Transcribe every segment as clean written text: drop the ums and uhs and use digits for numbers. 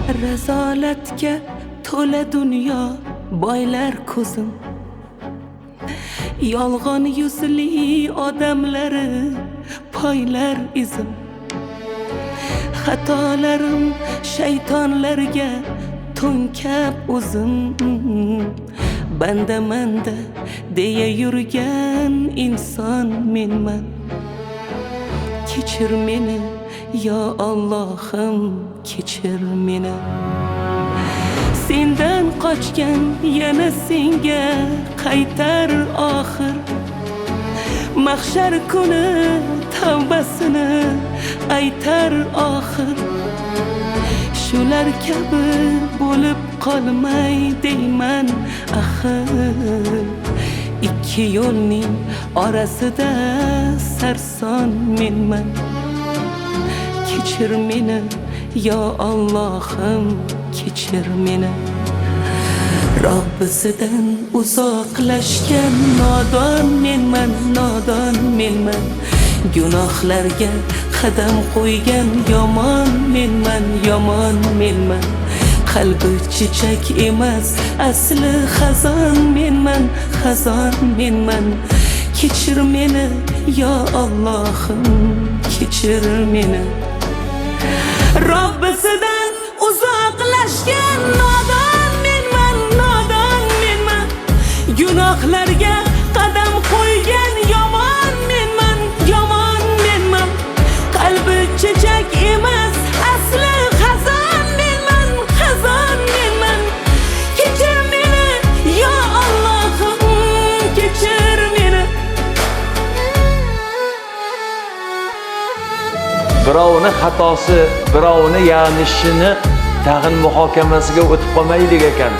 Razolatga to'la dunyo boylar ko'zim, yolg'on yuzli odamlari poylar izim. Xatolarim shaytonlarga to'nkab o'zim, banda manda deya yurgan inson menman. Kechir meni yo Allohim, kechir meni. Sendan qochgan yana senga qaytar oxir. Mahshar kuni tavbasini aytar oxir. Shular kabi bo'lib qolmay deyman axir. Ikki yo'lning orasida sarson menman. Kechir meni yo Allohim, kechir meni. Robbisidan uzoqlashgan nodon menman, nodon menman. Gunohlarga qadam qo'ygan yomon menman, yomon menman. Qalbi chechak emas, asli xazon menman, xazon menman. Kechir meni yo Allohim, kechir meni. Robbisidan uzoqlashgan nodon menman, nodon menman. Gunohlarga qadam qo'ygan yomon menman, yomon menman. Qalbi chechak emas, asli xazon menman, xazon menman. Kechir meni yo Allohim, kechir meni. Birovni xatosi, birovni yanishini tag'in muhokamasiga o'tib qolmaylik ekan.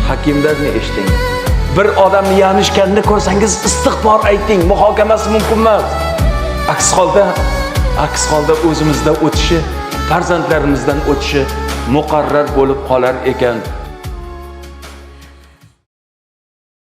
Hakimlarni eshiting. Bir odamni yanishganini ko'rsangiz istig'for ayting, muhokamasi mumkin emas. Aks holda o'zimizda o'tishi, farzandlarimizdan o'tishi muqarrar bo'lib qolar ekan.